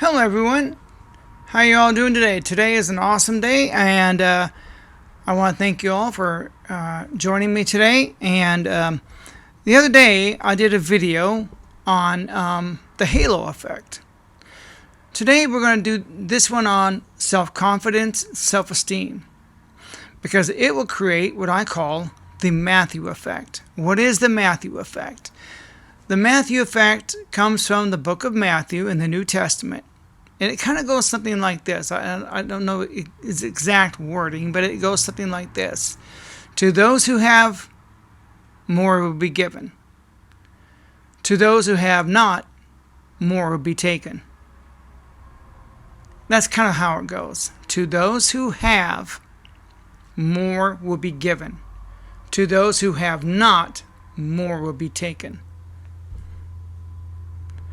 Hello everyone, how you all doing today? Today is an awesome day, and I want to thank you all for joining me today. And the other day I did a video on the halo effect. Today we're going to do this one on self-confidence, self-esteem, because it will create what I call the Matthew effect. What is the Matthew effect? The Matthew effect comes from the book of Matthew in the New Testament. And it kind of goes something like this. I don't know its exact wording, but it goes something like this. To those who have, more will be given. To those who have not, more will be taken. That's kind of how it goes. To those who have, more will be given. To those who have not, more will be taken.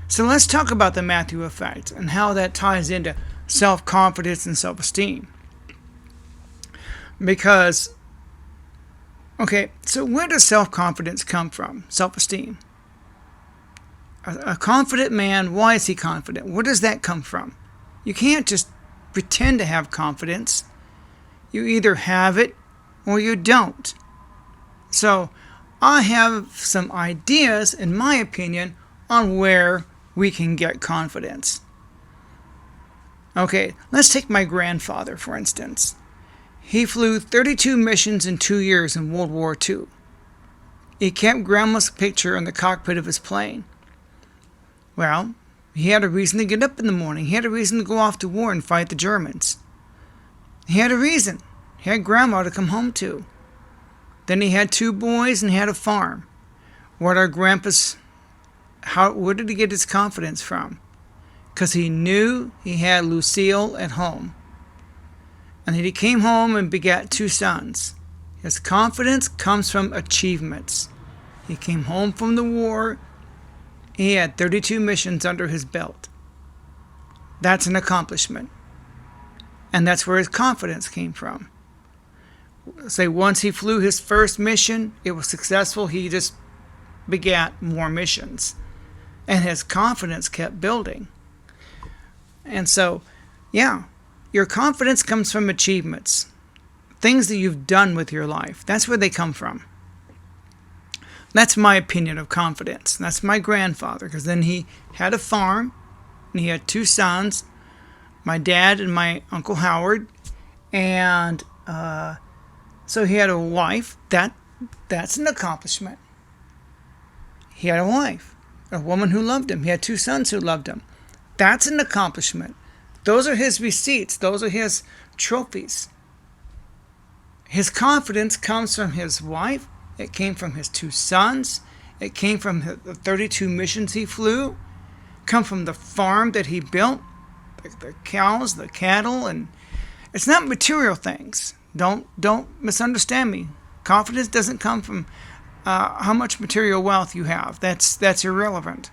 So let's talk about the Matthew effect and how that ties into self-confidence and self-esteem. Because, so where does self-confidence come from? Self-esteem. A confident man, why is he confident? Where does that come from? You can't just pretend to have confidence. You either have it or you don't. So I have some ideas, in my opinion, on where we can get confidence. Okay, let's take my grandfather, for instance. He flew 32 missions in 2 years in World War II. He kept Grandma's picture in the cockpit of his plane. Well, he had a reason to get up in the morning. He had a reason to go off to war and fight the Germans. He had a reason. He had Grandma to come home to. Then he had 2 boys and he had a farm. Where did he get his confidence from? Because he knew he had Lucille at home. And then he came home and begat 2 sons. His confidence comes from achievements. He came home from the war. He had 32 missions under his belt. That's an accomplishment. And that's where his confidence came from. Say once he flew his first mission, it was successful, he just begat more missions. And his confidence kept building. And so, your confidence comes from achievements. Things that you've done with your life. That's where they come from. That's my opinion of confidence. That's my grandfather, because then he had a farm, and he had 2 sons, my dad and my Uncle Howard, and so he had a wife. That's an accomplishment. He had a wife. A woman who loved him. He had 2 sons who loved him. That's an accomplishment. Those are his receipts. Those are his trophies. His confidence comes from his wife. It came from his 2 sons. It came from the 32 missions he flew. Come from the farm that he built. The cows, the cattle, and it's not material things. Don't misunderstand me. Confidence doesn't come from how much material wealth you have. That's irrelevant.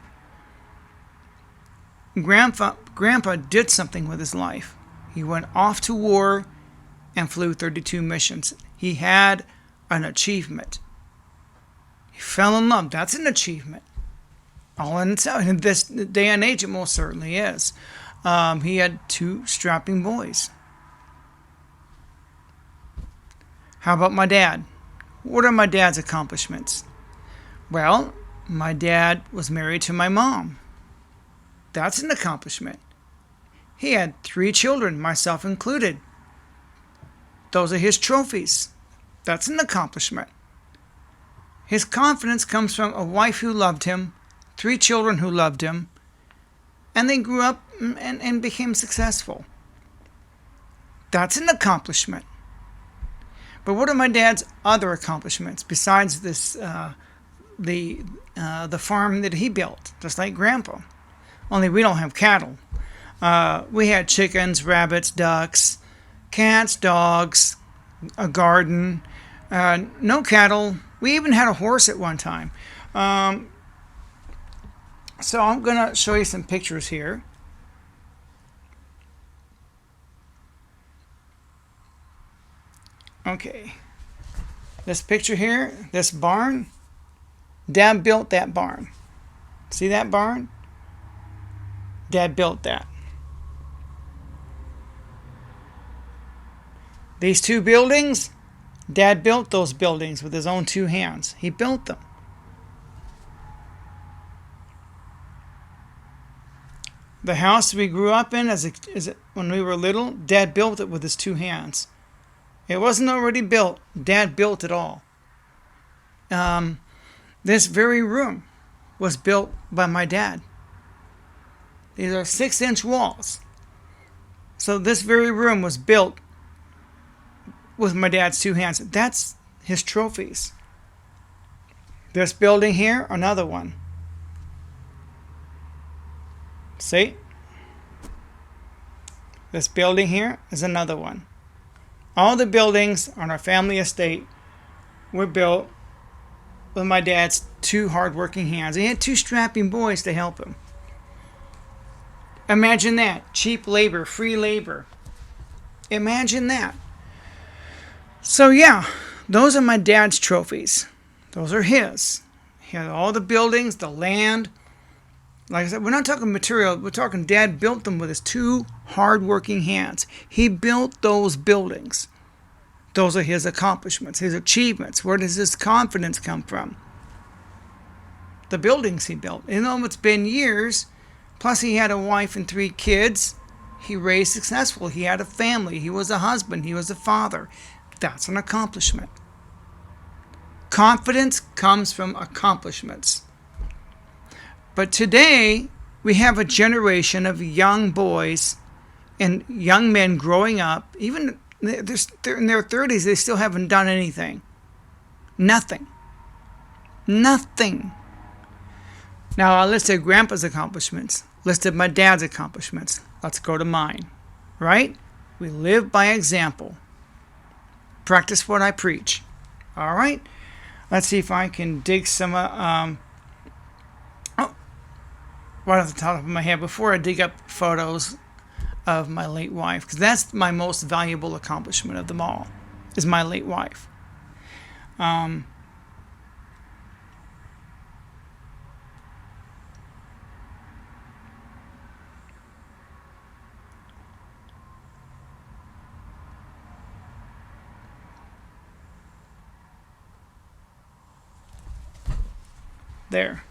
Grandpa did something with his life. He went off to war and flew 32 missions. He had an achievement. He fell in love. That's an achievement. All in itself. In this day and age, it most certainly is. He had 2 strapping boys. How about my dad? What are my dad's accomplishments? Well, my dad was married to my mom. That's an accomplishment. He had 3 children, myself included. Those are his trophies. That's an accomplishment. His confidence comes from a wife who loved him, 3 children who loved him, and they grew up and became successful. That's an accomplishment. But what are my dad's other accomplishments besides this, the farm that he built, just like Grandpa? Only we don't have cattle. We had chickens, rabbits, ducks, cats, dogs, a garden, no cattle. We even had a horse at one time. So I'm going to show you some pictures here. Okay, this picture here, this barn, Dad built that barn. See that barn? Dad built that. These two buildings, Dad built those buildings with his own two hands. He built them. The house we grew up in when we were little, Dad built it with his two hands. It wasn't already built. Dad built it all. This very room was built by my dad. These are 6-inch walls. So this very room was built with my dad's two hands. That's his trophies. This building here, another one. See? This building here is another one. All the buildings on our family estate were built with my dad's two hard-working hands. He had two strapping boys to help him. Imagine that. Cheap labor, free labor. Imagine that. So yeah, those are my dad's trophies. Those are his. He had all the buildings, the land. Like I said, we're not talking material. We're talking Dad built them with his two hard-working hands. He built those buildings. Those are his accomplishments, his achievements. Where does his confidence come from? The buildings he built. You know, it's been years. Plus, he had a wife and 3 kids. He raised successful. He had a family. He was a husband. He was a father. That's an accomplishment. Confidence comes from accomplishments. But today, we have a generation of young boys and young men growing up. Even they're in their 30s, they still haven't done anything. Nothing. Nothing. Now, I listed Grandpa's accomplishments, listed my dad's accomplishments. Let's go to mine, right? We live by example. Practice what I preach. All right? Let's see if I can dig some, right off the top of my head, before I dig up photos of my late wife, because that's my most valuable accomplishment of them all, is my late wife. There.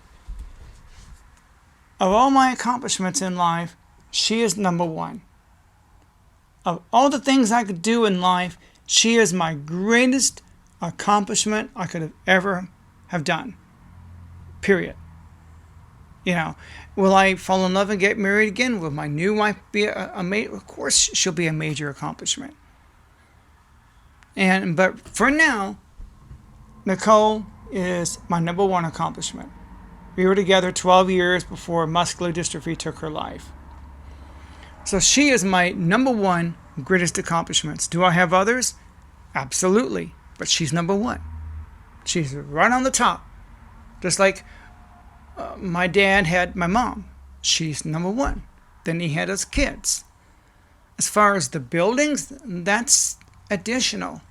Of all my accomplishments in life, she is number one. Of all the things I could do in life, she is my greatest accomplishment I could have ever have done. Period. You know, will I fall in love and get married again? Will my new wife be of course, she'll be a major accomplishment. But for now, Nicole is my number one accomplishment. We were together 12 years before muscular dystrophy took her life. So she is my number one greatest accomplishments. Do I have others? Absolutely. But she's number one. She's right on the top. Just like my dad had my mom. She's number one. Then he had his kids. As far as the buildings, that's additional.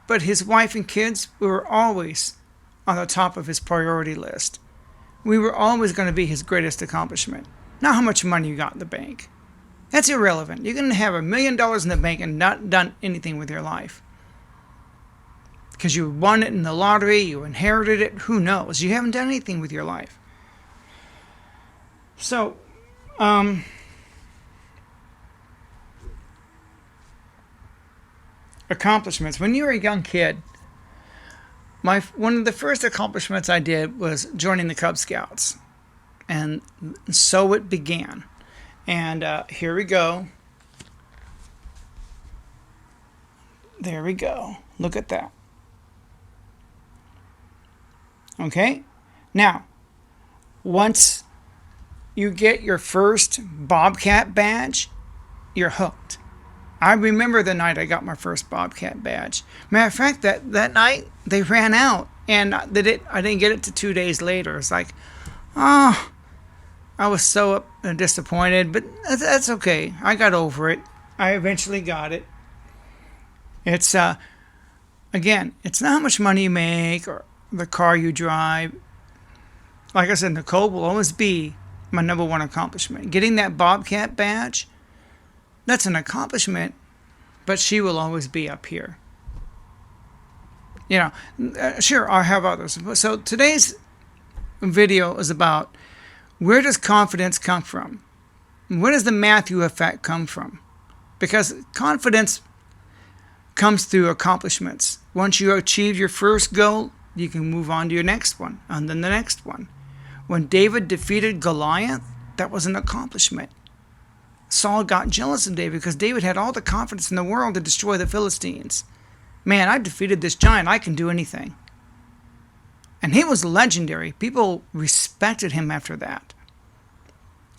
But his wife and kids were always on the top of his priority list. We were always going to be his greatest accomplishment. Not how much money you got in the bank. That's irrelevant. You can have $1 million in the bank and not done anything with your life. Because you won it in the lottery, you inherited it, who knows? You haven't done anything with your life. So, accomplishments. When you were a young kid, one of the first accomplishments I did was joining the Cub Scouts. And so it began. And here we go. There we go. Look at that. Okay? Now, once you get your first Bobcat badge, you're hooked. I remember the night I got my first Bobcat badge. Matter of fact, that night they ran out, and I didn't get it to 2 days later. It's like, oh, I was so disappointed, but that's okay. I got over it. I eventually got it. It's again, it's not how much money you make or the car you drive. Like I said, Nicole will always be my number one accomplishment. Getting that Bobcat badge, that's an accomplishment but she will always be up here. Sure, I have others. So today's video is about, where does confidence come from? Where does the Matthew effect come from? Because confidence comes through accomplishments. Once you achieve your first goal, you can move on to your next one, and then the next one. When David defeated Goliath, that was an accomplishment. Saul got jealous of David because David had all the confidence in the world to destroy the Philistines. Man, I defeated this giant. I can do anything. And he was legendary. People respected him after that.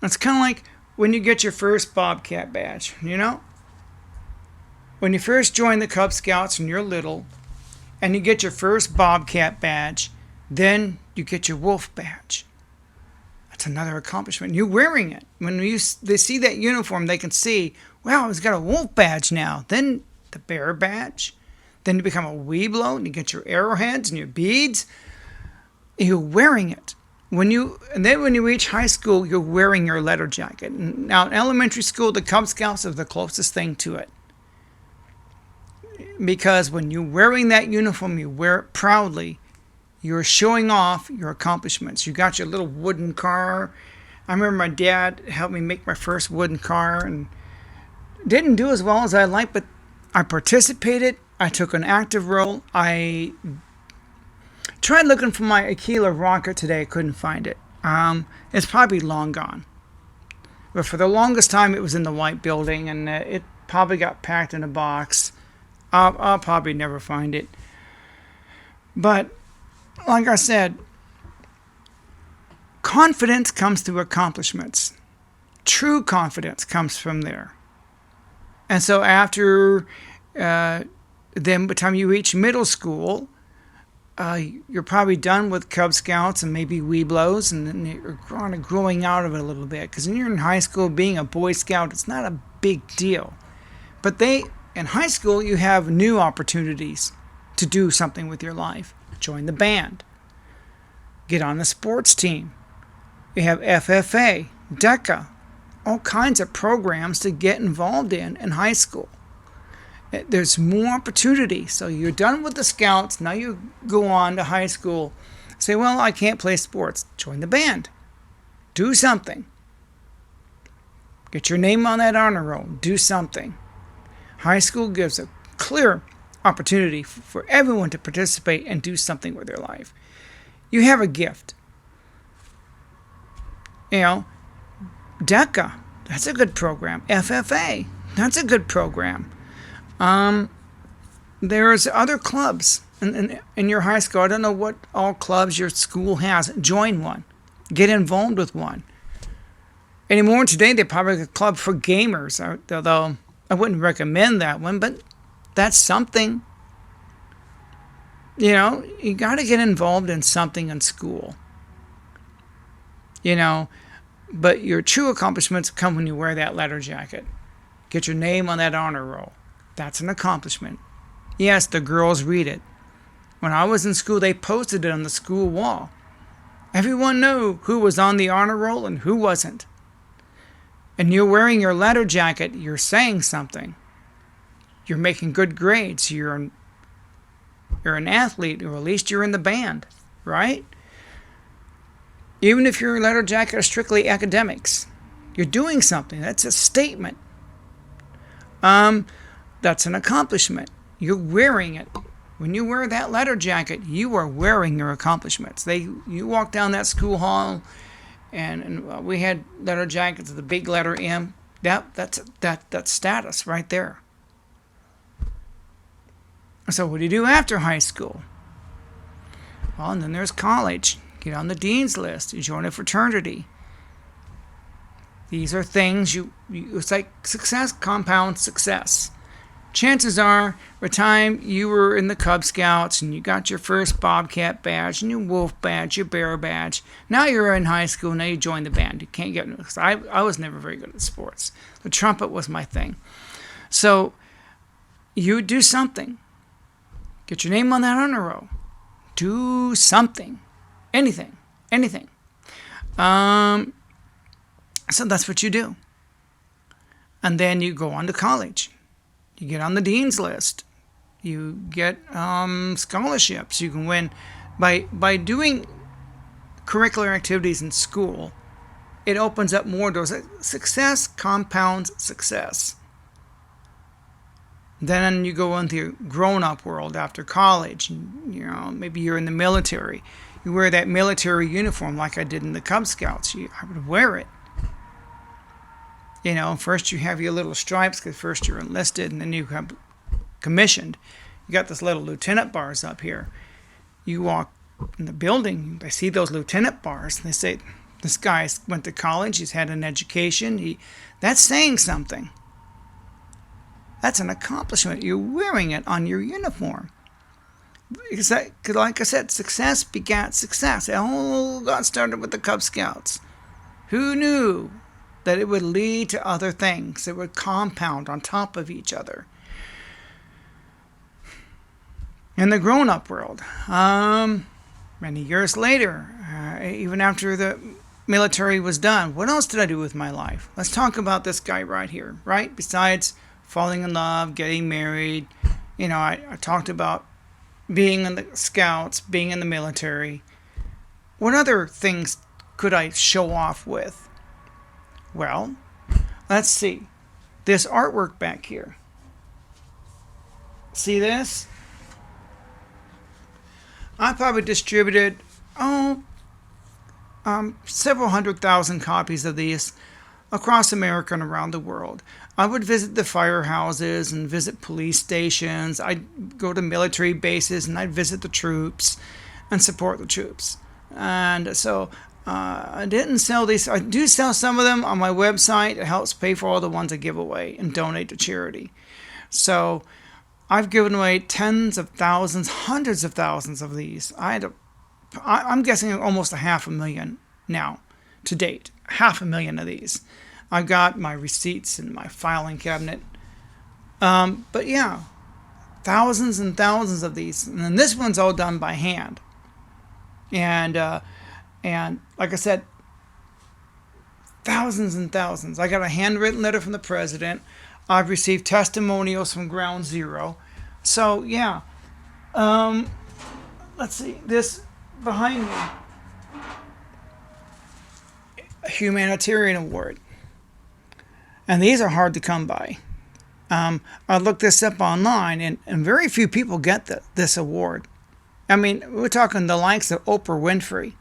It's kind of like when you get your first Bobcat badge, When you first join the Cub Scouts and you're little, and you get your first Bobcat badge, then you get your Wolf badge. That's another accomplishment. You're wearing it. When they see that uniform, they can see, wow, he's got a Wolf badge now. Then the Bear badge. Then you become a Weeblo and you get your arrowheads and your beads. You're wearing it. And then when you reach high school, you're wearing your letter jacket. Now, in elementary school, the Cub Scouts are the closest thing to it. Because when you're wearing that uniform, you wear it proudly. You're showing off your accomplishments. You got your little wooden car. I remember my dad helped me make my first wooden car, and didn't do as well as I liked, but I participated. I took an active role. I tried looking for my Aquila rocket today. I couldn't find it. It's probably long gone. But for the longest time, it was in the white building, and it probably got packed in a box. I'll probably never find it. But like I said, confidence comes through accomplishments. True confidence comes from there. And so after then, by the time you reach middle school, you're probably done with Cub Scouts and maybe Weeblos, and then you're kind of growing out of it a little bit. Because when you're in high school, being a Boy Scout, it's not a big deal. But in high school, you have new opportunities to do something with your life. Join the band. Get on the sports team. You have FFA, DECA, all kinds of programs to get involved in high school. There's more opportunity. So you're done with the Scouts. Now you go on to high school. Say, well, I can't play sports. Join the band. Do something. Get your name on that honor roll. Do something. High school gives a clear opportunity for everyone to participate and do something with their life. You have a gift. DECA, that's a good program. FFA, that's a good program. There's other clubs in your high school. I don't know what all clubs your school has. Join one. Get involved with one. Anymore today, they probably have a club for gamers, although I wouldn't recommend that one, but that's something. You got to get involved in something in school. But your true accomplishments come when you wear that letter jacket. Get your name on that honor roll. That's an accomplishment. Yes, the girls read it. When I was in school, they posted it on the school wall. Everyone knew who was on the honor roll and who wasn't. And you're wearing your letter jacket, you're saying something. You're making good grades. You're an athlete, or at least you're in the band, right? Even if your letter jacket is strictly academics, you're doing something. That's a statement. That's an accomplishment. You're wearing it. When you wear that letter jacket, you are wearing your accomplishments. You walk down that school hall, and we had letter jackets with the big letter M. That's status right there. So what do you do after high school? Well, and then there's college. Get on the dean's list. You join a fraternity. These are things it's like success compounds success. Chances are, by the time you were in the Cub Scouts and you got your first Bobcat badge and your Wolf badge, your Bear badge, now you're in high school, now you join the band. You can't get because I was never very good at sports. The trumpet was my thing. So you do something. Get your name on that honor roll. Do something. Anything. So that's what you do. And then you go on to college. You get on the dean's list. You get scholarships. You can win by doing curricular activities in school. It opens up more doors. Success compounds success. Then you go into your grown-up world after college. Maybe you're in the military. You wear that military uniform like I did in the Cub Scouts. I would wear it. First you have your little stripes because first you're enlisted and then you have commissioned. You got this little lieutenant bars up here. You walk in the building, they see those lieutenant bars, and they say, this guy went to college, he's had an education. That's saying something. That's an accomplishment. You're wearing it on your uniform. Because like I said, success begat success. It all got started with the Cub Scouts. Who knew that it would lead to other things that would compound on top of each other? In the grown-up world, many years later, even after the military was done, what else did I do with my life? Let's talk about this guy right here, right? Besides falling in love, getting married, I talked about being in the Scouts, being in the military. What other things could I show off with? Well, let's see. This artwork back here. See this? I probably distributed, several 100,000 copies of these across America and around the world. I would visit the firehouses and visit police stations. I'd go to military bases and I'd visit the troops and support the troops. And so I didn't sell these. I do sell some of them on my website. It helps pay for all the ones I give away and donate to charity. So I've given away tens of thousands, hundreds of thousands of these. I'm guessing almost 500,000 now to date. 500,000 of these. I've got my receipts in my filing cabinet. But yeah, thousands and thousands of these. And then this one's all done by hand. And like I said, thousands and thousands. I got a handwritten letter from the president. I've received testimonials from Ground Zero. So yeah, let's see, this behind me, a humanitarian award. And these are hard to come by. I looked this up online, and very few people get this award. I mean, we're talking the likes of Oprah Winfrey.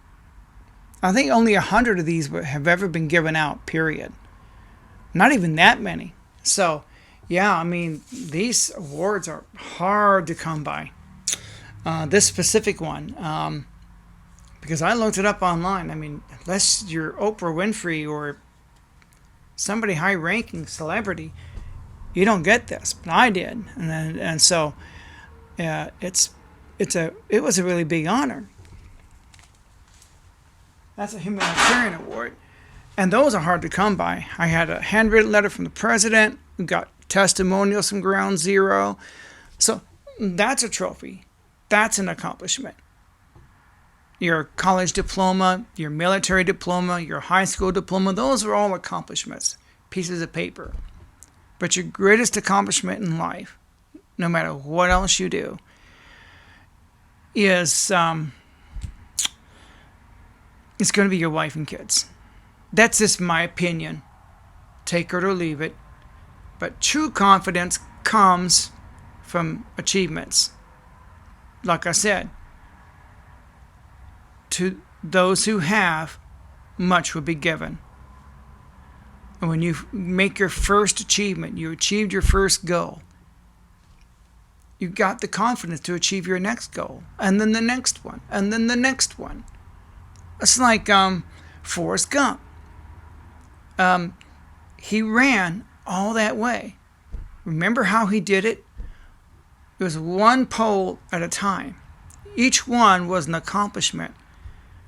I think only 100 of these have ever been given out, period. Not even that many. So, yeah, I mean, these awards are hard to come by. This specific one, because I looked it up online. I mean, unless you're Oprah Winfrey or somebody high-ranking celebrity, you don't get this. But I did, and so it was a really big honor. That's a humanitarian award. And those are hard to come by. I had a handwritten letter from the president. We got testimonials from Ground Zero. So that's a trophy. That's an accomplishment. Your college diploma, your military diploma, your high school diploma, those are all accomplishments, pieces of paper. But your greatest accomplishment in life, no matter what else you do, is it's going to be your wife and kids. That's just my opinion. Take it or leave it. But true confidence comes from achievements. Like I said, to those who have, much will be given. And when you make your first achievement, you achieved your first goal, you got the confidence to achieve your next goal, and then the next one, and then the next one. It's like Forrest Gump. He ran all that way. Remember how he did it? It was one pole at a time. Each one was an accomplishment.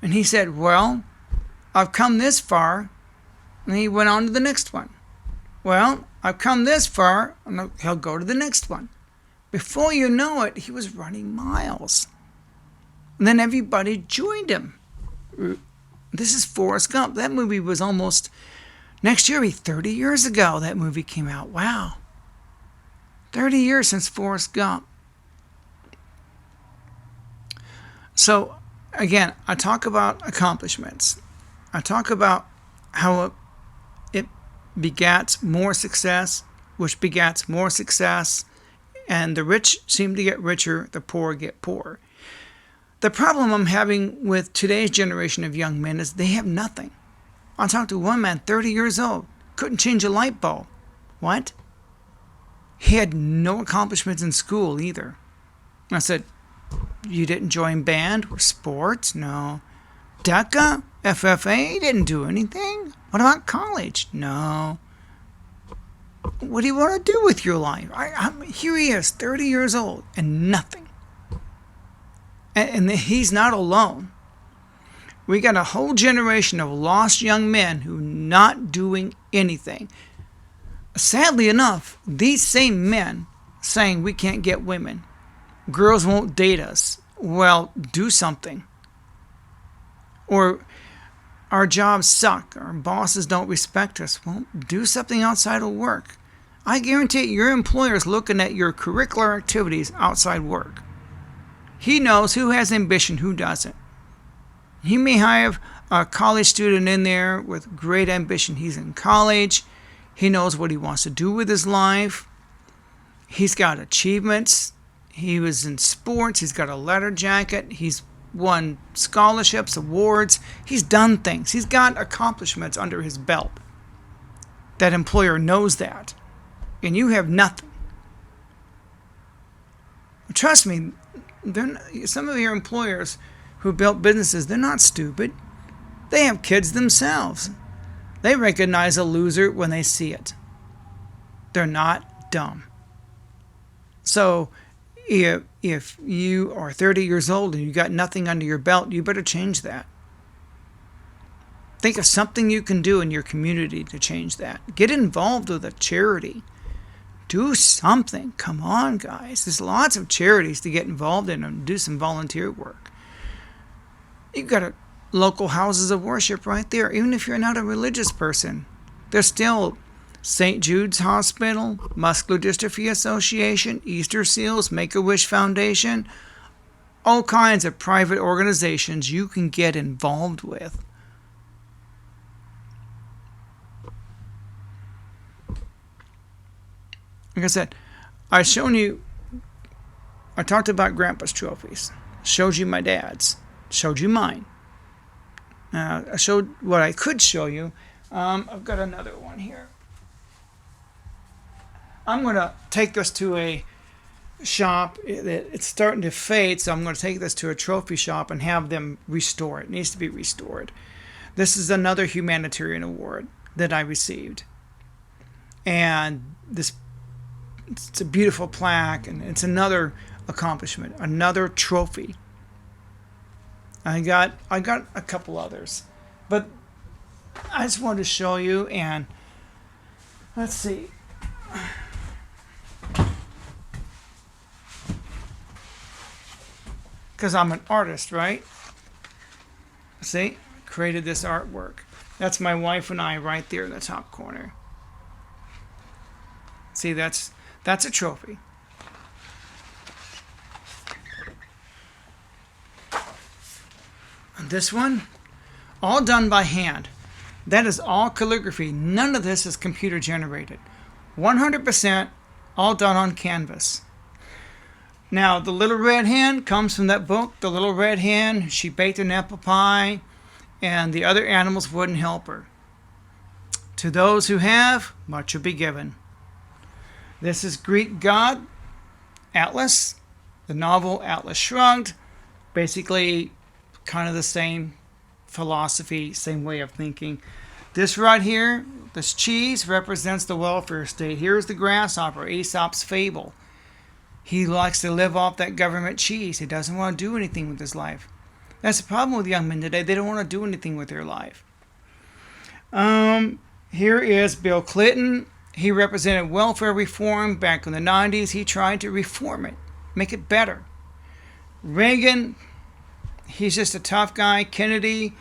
And he said, well, I've come this far. And he went on to the next one. Well, I've come this far, and he'll go to the next one. Before you know it, he was running miles. And then everybody joined him. This is Forrest Gump. That movie was almost, next year, 30 years ago that movie came out. Wow. 30 years since Forrest Gump. So, again, I talk about accomplishments. I talk about how it begats more success, which begats more success, and the rich seem to get richer, the poor get poorer. The problem I'm having with today's generation of young men is they have nothing. I talked to one man, 30 years old, couldn't change a light bulb. What? He had no accomplishments in school either. I said, you didn't join band or sports? No. DECA? FFA? You didn't do anything? What about college? No. What do you want to do with your life? Here he is, 30 years old, and nothing. And he's not alone. We got a whole generation of lost young men who are not doing anything. Sadly enough, these same men saying we can't get women, girls won't date us. Well, do something. Or our jobs suck, our bosses don't respect us. Well, do something outside of work. I guarantee your employer is looking at your curricular activities outside work. He knows who has ambition, who doesn't. He may have a college student in there with great ambition. He's in college. He knows what he wants to do with his life. He's got achievements. He was in sports. He's got a letter jacket. He's won scholarships, awards. He's done things. He's got accomplishments under his belt. That employer knows that. And you have nothing. Trust me, some of your employers who built businesses, they're not stupid. They have kids themselves. They recognize a loser when they see it. They're not dumb. So if you are 30 years old and you got nothing under your belt, you better change that. Think of something you can do in your community to change that. Get involved with a charity. Do something. Come on, guys. There's lots of charities to get involved in and do some volunteer work. You've got local houses of worship right there. Even if you're not a religious person, there's still St. Jude's Hospital, Muscular Dystrophy Association, Easter Seals, Make-A-Wish Foundation, all kinds of private organizations you can get involved with. Like I said, I talked about Grandpa's trophies, showed you my dad's, showed you mine. I showed what I could show you. I've got another one here. I'm going to take this to a shop. It's starting to fade, so I'm going to take this to a trophy shop and have them restore it. It needs to be restored. This is another humanitarian award that I received. And it's a beautiful plaque, and it's another accomplishment, another trophy. I got a couple others, but I just wanted to show you. And let's see. Because I'm an artist, right? See, created this artwork. That's my wife and I right there in the top corner. See, that's a trophy. And this one, all done by hand. That is all calligraphy. None of this is computer generated. 100% all done on canvas. Now, the Little Red Hen comes from that book, The Little Red Hen. She baked an apple pie, and the other animals wouldn't help her. To those who have, much will be given. This is Greek god Atlas, the novel Atlas Shrugged. Basically, kind of the same philosophy, same way of thinking. This right here, this cheese, represents the welfare state. Here's the grasshopper, Aesop's fable. He likes to live off that government cheese. He doesn't want to do anything with his life. That's the problem with young men today. They don't want to do anything with their life. Here is Bill Clinton. He represented welfare reform back in the 90s. He tried to reform it, make it better. Reagan, he's just a tough guy. Kennedy,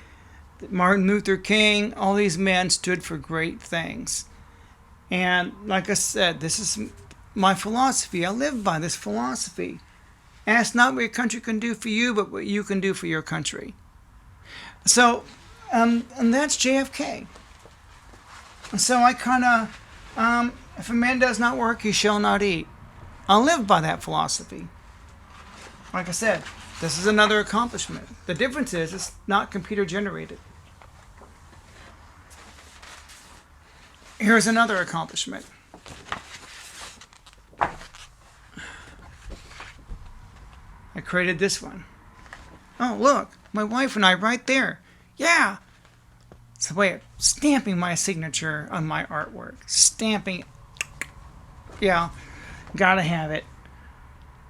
Martin Luther King, all these men stood for great things. And like I said, this is my philosophy. I live by this philosophy. Ask not what your country can do for you, but what you can do for your country. So, and that's JFK. So I kind of, if a man does not work, he shall not eat. I live by that philosophy. Like I said, this is another accomplishment. The difference is it's not computer generated. Here's another accomplishment. I created this one. Oh, look, my wife and I right there. Yeah. It's the way of stamping my signature on my artwork. Stamping it. Yeah, gotta have it.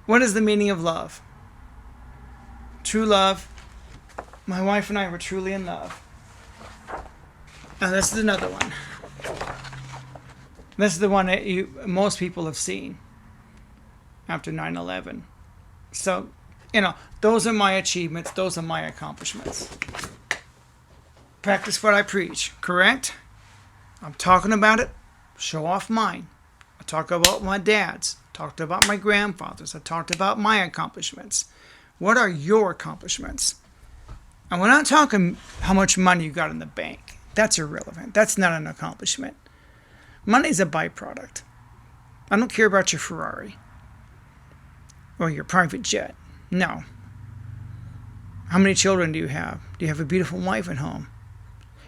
What is the meaning of love? True love. My wife and I were truly in love. Now this is another one. This is the one that most people have seen after 9/11. So, those are my achievements. Those are my accomplishments. Practice what I preach, correct? I'm talking about it. Show off mine. I talk about my dad's. I talked about my grandfather's. I talked about my accomplishments. What are your accomplishments? And we're not talking how much money you got in the bank. That's irrelevant. That's not an accomplishment. Money's a byproduct. I don't care about your Ferrari or your private jet. No. How many children do you have? Do you have a beautiful wife at home?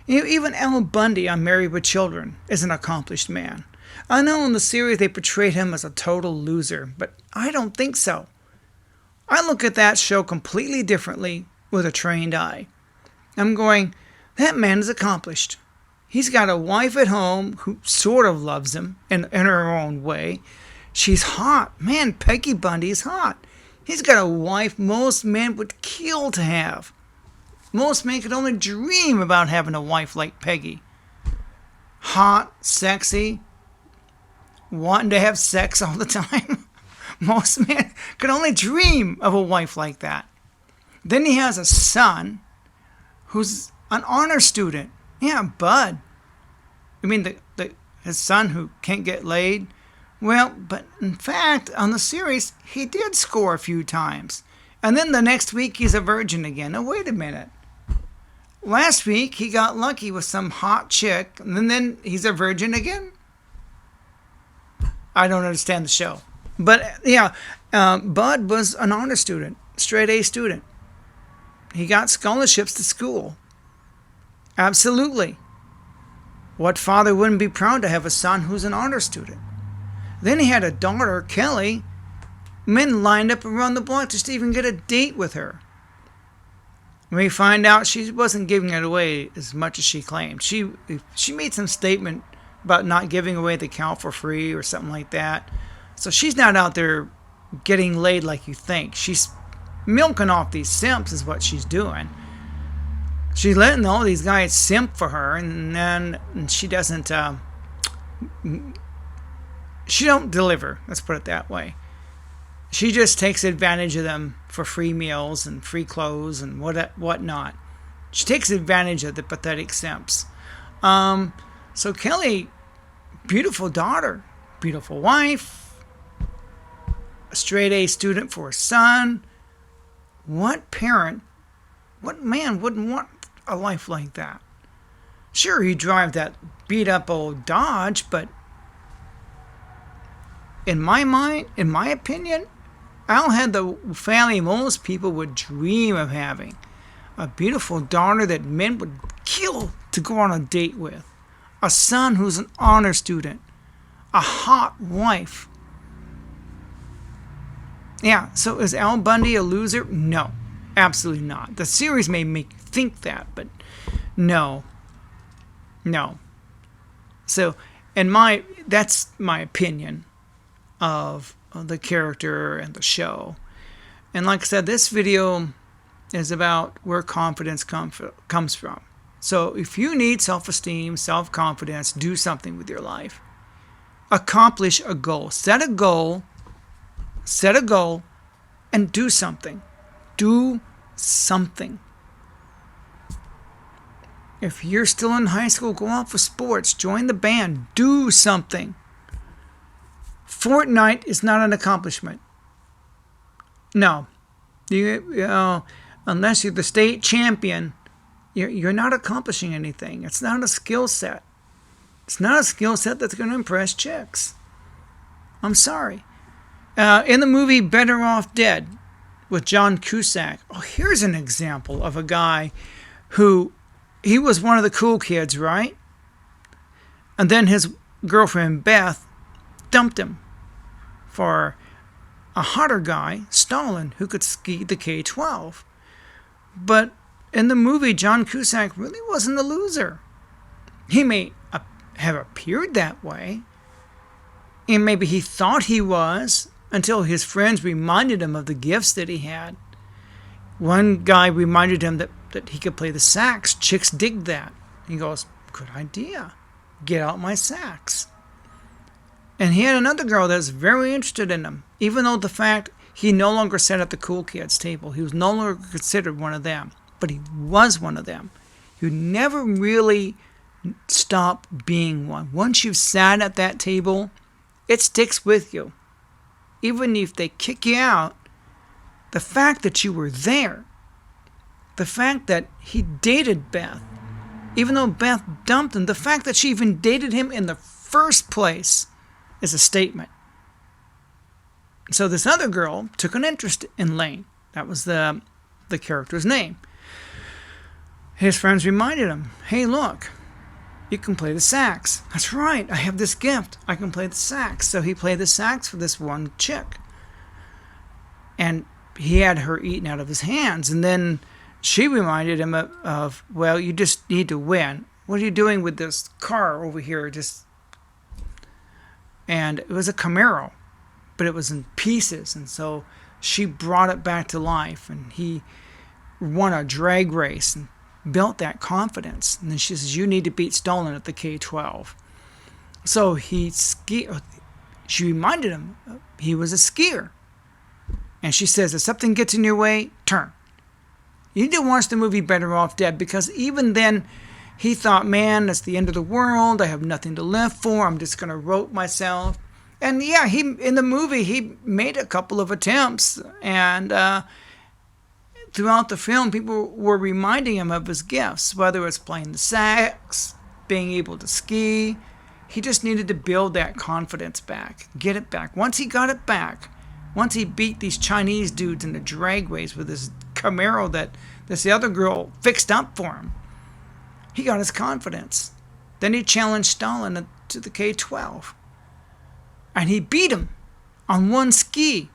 Even Al Bundy on Married with Children is an accomplished man. I know in the series they portrayed him as a total loser, but I don't think so. I look at that show completely differently with a trained eye. I'm going, that man is accomplished. He's got a wife at home who sort of loves him in her own way. She's hot. Man, Peggy Bundy is hot. He's got a wife most men would kill to have. Most men could only dream about having a wife like Peggy. Hot, sexy, wanting to have sex all the time. Most men could only dream of a wife like that. Then he has a son who's an honor student. Yeah, Bud. I mean, his son who can't get laid. Well, but in fact, on the series, he did score a few times. And then the next week, he's a virgin again. Now, wait a minute. Last week, he got lucky with some hot chick, and then he's a virgin again? I don't understand the show. But, yeah, Bud was an honor student, straight A student. He got scholarships to school. Absolutely. What father wouldn't be proud to have a son who's an honor student? Then he had a daughter, Kelly. Men lined up around the block just to even get a date with her. We find out she wasn't giving it away as much as she claimed. She made some statement about not giving away the cow for free or something like that. So she's not out there getting laid like you think. She's milking off these simps is what she's doing. She's letting all these guys simp for her, and then she doesn't. She don't deliver. Let's put it that way. She just takes advantage of them for free meals and free clothes and whatnot. She takes advantage of the pathetic simps. So Kelly, beautiful daughter, beautiful wife, a straight A student for a son. What parent, what man wouldn't want a life like that? Sure, he'd drive that beat up old Dodge, but in my mind, in my opinion, Al had the family most people would dream of having. A beautiful daughter that men would kill to go on a date with. A son who's an honor student. A hot wife. Yeah, so is Al Bundy a loser? No, absolutely not. The series may make you think that, but no. No. So, that's my opinion of the character and the show. And like I said, this video is about where confidence comes from. So if you need self-esteem, self-confidence, do something with your life. Accomplish a goal. Set a goal, and do something. Do something. If you're still in high school, go out for sports. Join the band. Do something. Fortnite is not an accomplishment. No. Unless you're the state champion, you're not accomplishing anything. It's not a skill set. It's not a skill set that's going to impress chicks. I'm sorry. In the movie Better Off Dead with John Cusack, here's an example of a guy who, he was one of the cool kids, right? And then his girlfriend, Beth, dumped him for a hotter guy, Stalin, who could ski the K-12. But in the movie, John Cusack really wasn't a loser. He may have appeared that way, and maybe he thought he was, until his friends reminded him of the gifts that he had. One guy reminded him that he could play the sax. Chicks dig that. He goes, good idea. Get out my sax. And he had another girl that was very interested in him, even though the fact he no longer sat at the cool kids table. He was no longer considered one of them, but he was one of them. You never really stop being one. Once you've sat at that table, it sticks with you. Even if they kick you out, the fact that you were there, the fact that he dated Beth, even though Beth dumped him, the fact that she even dated him in the first place is a statement. So this other girl took an interest in Lane. That was the character's name. His friends reminded him, hey, look, you can play the sax. That's right, I have this gift. I can play the sax. So he played the sax for this one chick. And he had her eaten out of his hands. And then she reminded him of, well, you just need to win. What are you doing with this car over here? And it was a Camaro, but it was in pieces. And so she brought it back to life. And he won a drag race and built that confidence. And then she says, you need to beat Stalin at the K-12. So she reminded him he was a skier. And she says, if something gets in your way, turn. You need to watch the movie Better Off Dead, because even then he thought, man, that's the end of the world. I have nothing to live for. I'm just going to rope myself. And yeah, in the movie, he made a couple of attempts. And throughout the film, people were reminding him of his gifts, whether it's playing the sax, being able to ski. He just needed to build that confidence back, get it back. Once he got it back, once he beat these Chinese dudes in the drag race with this Camaro that this other girl fixed up for him, he got his confidence. Then he challenged Stalin to the K-12. And he beat him on one ski.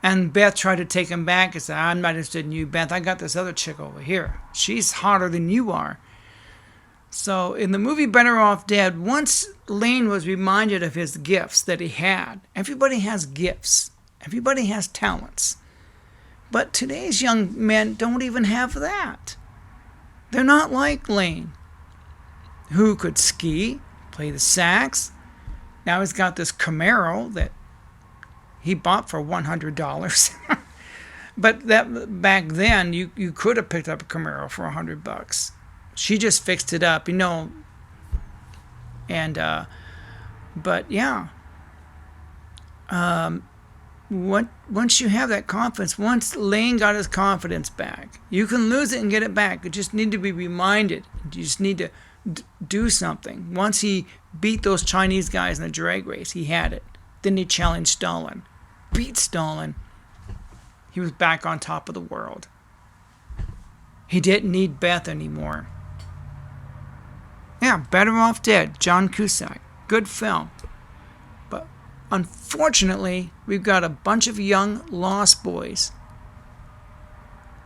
And Beth tried to take him back and said, I'm not interested in you, Beth. I got this other chick over here. She's hotter than you are. So in the movie Better Off Dead, once Lane was reminded of his gifts that he had. Everybody has gifts. Everybody has talents. But today's young men don't even have that. They're not like Lane, who could ski, play the sax. Now he's got this Camaro that he bought for $100. But that back then, you could have picked up a Camaro for $100. She just fixed it up, And but yeah, once you have that confidence, once Lane got his confidence back, you can lose it and get it back. You just need to be reminded. You just need to do something. Once he beat those Chinese guys in the drag race, he had it. Then he challenged Stalin, beat Stalin. He was back on top of the world. He didn't need Beth anymore. Yeah, Better Off Dead, John Cusack. Good film. But unfortunately, we've got a bunch of young lost boys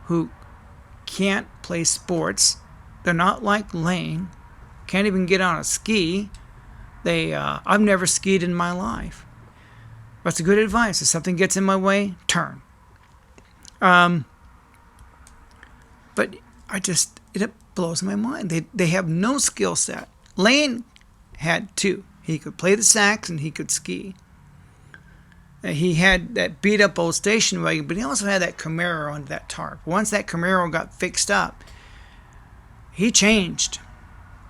who can't play sports. They're not like Lane. Can't even get on a ski. I've never skied in my life. That's a good advice. If something gets in my way, turn. But it blows my mind. They have no skill set. Lane had two. He could play the sax and he could ski. He had that beat up old station wagon, but he also had that Camaro under that tarp. Once that Camaro got fixed up, he changed.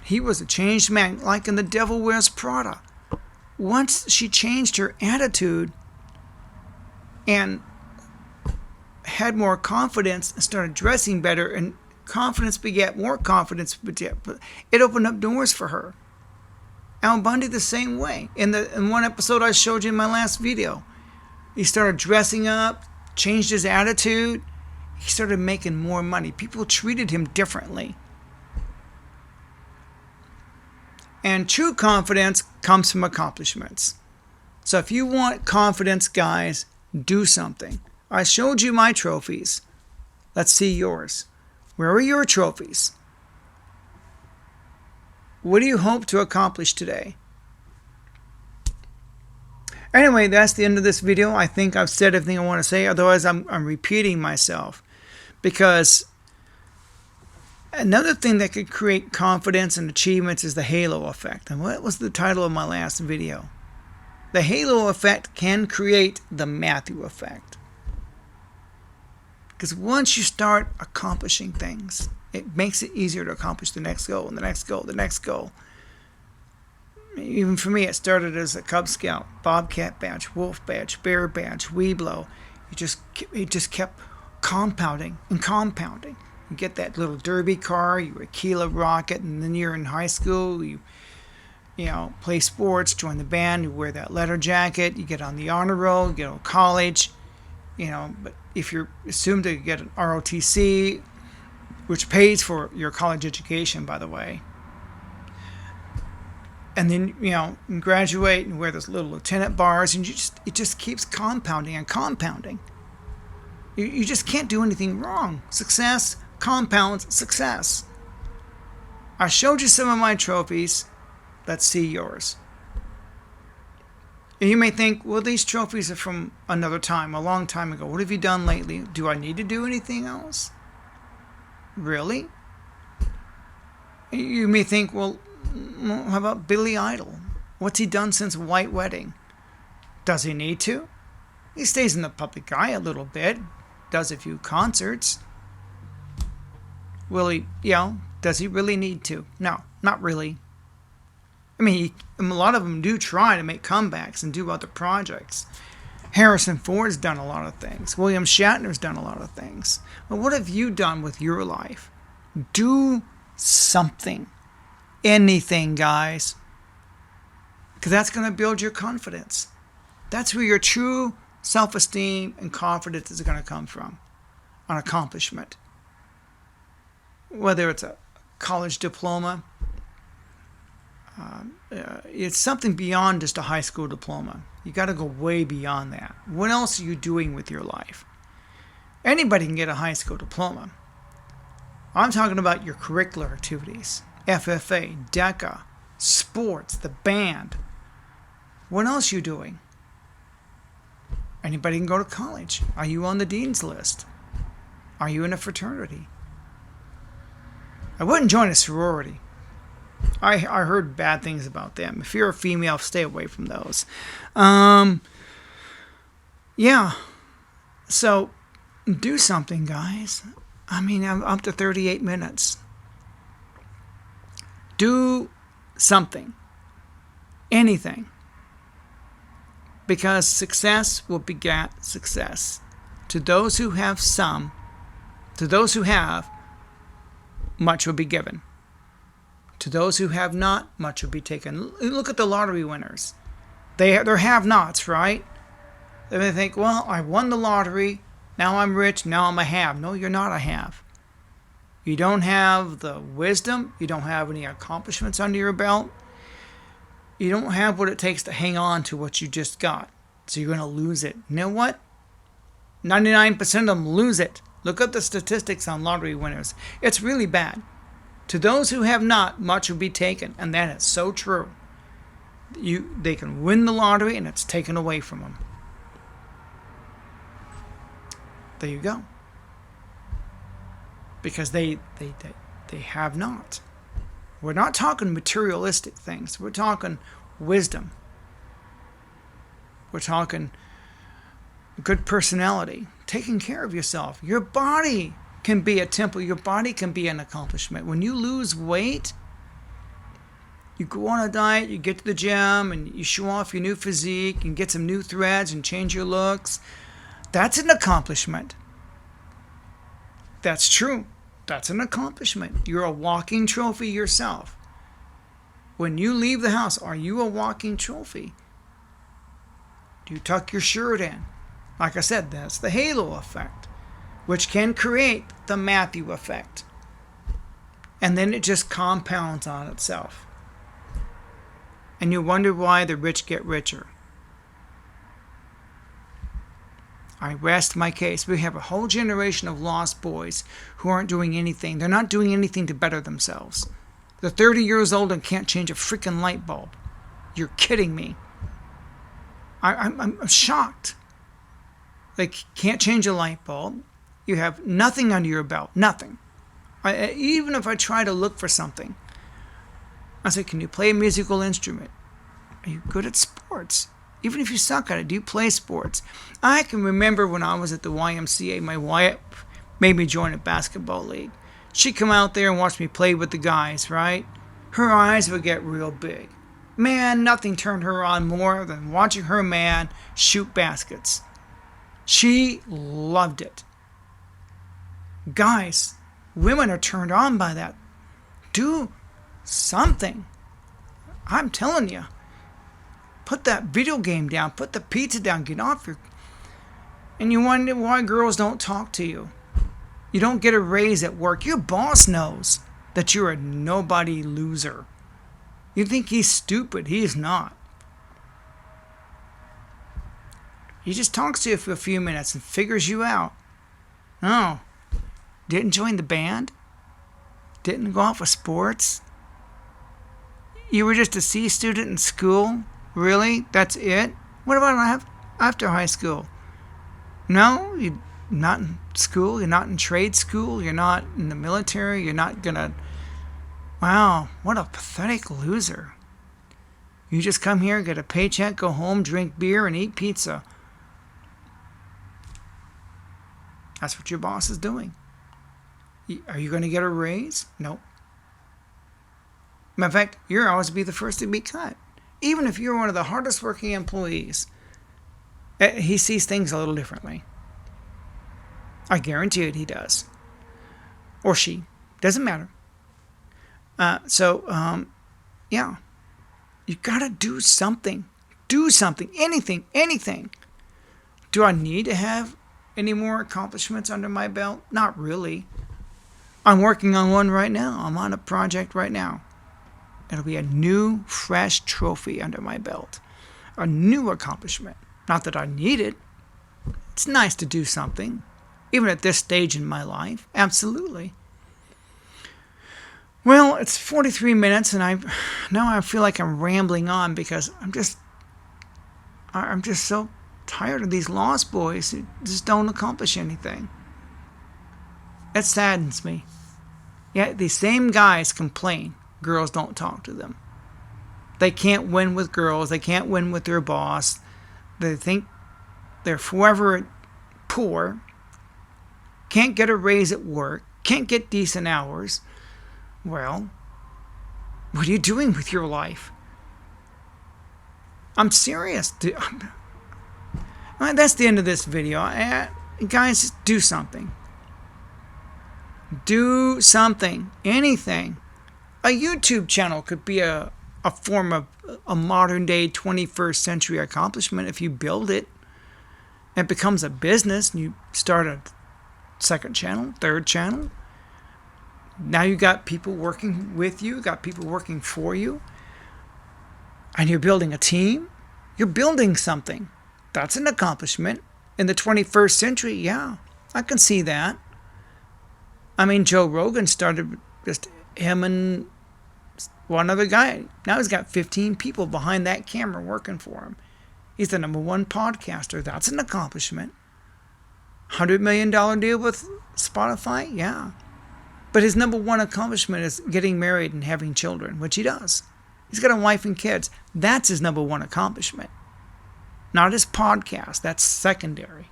He was a changed man, like in The Devil Wears Prada. once she changed her attitude and had more confidence and started dressing better, and confidence begat more confidence, it opened up doors for her. Al Bundy the same way. In one episode I showed you in my last video, he started dressing up, changed his attitude, he started making more money. People treated him differently. And true confidence comes from accomplishments. So if you want confidence, guys, do something. I showed you my trophies. Let's see yours. Where are your trophies? What do you hope to accomplish today? Anyway, that's the end of this video. I think I've said everything I want to say. Otherwise, I'm repeating myself. Because another thing that could create confidence and achievements is the halo effect. And what was the title of my last video? The halo effect can create the Matthew effect. Because once you start accomplishing things, it makes it easier to accomplish the next goal and the next goal, the next goal. Even for me, it started as a Cub Scout, Bobcat badge, Wolf badge, Bear badge, Weeblo. It just kept compounding and compounding. You get that little derby car, you Aquila rocket, and then you're in high school, you play sports, join the band, you wear that leather jacket, you get on the honor roll, you go to college, but if you're assumed to get an ROTC, which pays for your college education, by the way, and then, you graduate and wear those little lieutenant bars, and it just keeps compounding and compounding. You just can't do anything wrong. Success compounds success. I showed you some of my trophies. Let's see yours. And you may think, well, these trophies are from another time, a long time ago. What have you done lately? Do I need to do anything else? Really? You may think, well, how about Billy Idol? What's he done since White Wedding? Does he need to? He stays in the public eye a little bit, does a few concerts. Will he, does he really need to? No, not really. I mean, a lot of them do try to make comebacks and do other projects. Harrison Ford's done a lot of things. William Shatner's done a lot of things. But what have you done with your life? Do something. Anything, guys. Because that's going to build your confidence. That's where your true self-esteem and confidence is going to come from. On accomplishment. Whether it's a college diploma, it's something beyond just a high school diploma. You got to go way beyond that. What else are you doing with your life? Anybody can get a high school diploma. I'm talking about your curricular activities. FFA, DECA, sports, the band. What else are you doing? Anybody can go to college. Are you on the dean's list? Are you in a fraternity? I wouldn't join a sorority. I heard bad things about them. If you're a female, stay away from those. So do something, guys. I mean, I'm up to 38 minutes. Do something. Anything. Because success will beget success. To those who have some, to those who have, much will be given. To those who have not, much will be taken. Look at the lottery winners. They're have-nots, right? They think, well, I won the lottery, now I'm rich, now I'm a have. No, you're not a have. You don't have the wisdom. You don't have any accomplishments under your belt. You don't have what it takes to hang on to what you just got. So you're going to lose it. You know what? 99% of them lose it. Look up the statistics on lottery winners. It's really bad. To those who have not, much will be taken. And that is so true. They can win the lottery and it's taken away from them. There you go. Because they have not. We're not talking materialistic things. We're talking wisdom. We're talking good personality. Taking care of yourself. Your body can be a temple. Your body can be an accomplishment. When you lose weight, You go on a diet, you get to the gym, and you show off your new physique and get some new threads and change your looks. That's an accomplishment. That's true. That's an accomplishment. You're a walking trophy yourself. When you leave the house, are you a walking trophy? Do you tuck your shirt in? Like I said, that's the halo effect, which can create the Matthew effect. And then it just compounds on itself. And you wonder why the rich get richer. I rest my case. We have a whole generation of lost boys who aren't doing anything. They're not doing anything to better themselves. They're 30 years old and can't change a freaking light bulb. You're kidding me. I'm shocked. They can't change a light bulb. You have nothing under your belt. Nothing. Even if I try to look for something. I say, can you play a musical instrument? Are you good at sports? Even if you suck at it, do you play sports? I can remember when I was at the YMCA, my wife made me join a basketball league. She'd come out there and watch me play with the guys, right? Her eyes would get real big. Man, nothing turned her on more than watching her man shoot baskets. She loved it. Guys, women are turned on by that. Do something. I'm telling you. Put that video game down. Put the pizza down. Get off your... And you wonder why girls don't talk to you. You don't get a raise at work. Your boss knows that you're a nobody loser. You think he's stupid. He is not. He just talks to you for a few minutes and figures you out. Oh, didn't join the band? Didn't go off with sports? You were just a C student in school? Really? That's it? What about after high school? No? You're not in school? You're not in trade school? You're not in the military? You're not gonna... Wow, what a pathetic loser. You just come here, get a paycheck, go home, drink beer, and eat pizza. That's what your boss is doing. Are you going to get a raise? Nope. Matter of fact, you'll always be the first to be cut. Even if you're one of the hardest working employees, he sees things a little differently. I guarantee it he does. Or she. Doesn't matter. Yeah. You got to do something. Do something. Anything. Do I need to have any more accomplishments under my belt? Not really. I'm working on one right now. I'm on a project right now. It'll be a new, fresh trophy under my belt. A new accomplishment. Not that I need it. It's nice to do something. Even at this stage in my life. Absolutely. Well, it's 43 minutes, and now I feel like I'm rambling on because I'm just so tired of these lost boys who just don't accomplish anything. It saddens me. Yet these same guys complain girls don't talk to them. They can't win with girls. They can't win with their boss. They think they're forever poor. Can't get a raise at work. Can't get decent hours. Well, what are you doing with your life? I'm serious. That's the end of this video. Guys, do something. Do something. Anything. A YouTube channel could be a form of a modern day 21st century accomplishment if you build it. It becomes a business and you start a second channel, third channel. Now you got people working with you, got people working for you, and you're building a team. You're building something. That's an accomplishment. In the 21st century, yeah, I can see that. I mean, Joe Rogan started just him and one other guy. Now he's got 15 people behind that camera working for him. He's the #1 podcaster. That's an accomplishment. $100 million deal with Spotify? Yeah. But his #1 accomplishment is getting married and having children, which he does. He's got a wife and kids. That's his #1 accomplishment. Not his podcast. That's secondary.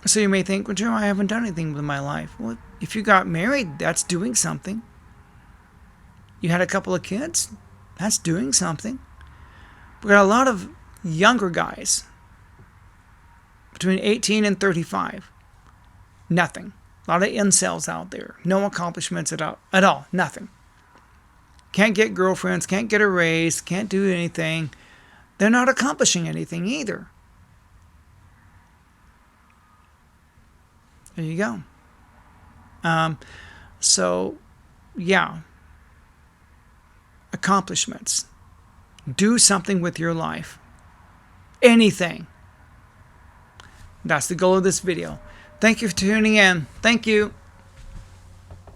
So you may think, well, Joe, I haven't done anything with my life. Well, if you got married, that's doing something. You had a couple of kids, that's doing something. We got a lot of younger guys between 18 and 35. Nothing. A lot of incels out there. No accomplishments at all. Nothing. Can't get girlfriends, can't get a raise, can't do anything. They're not accomplishing anything either. There you go. So, yeah. Accomplishments. Do something with your life. Anything. That's the goal of this video. Thank you for tuning in. Thank you.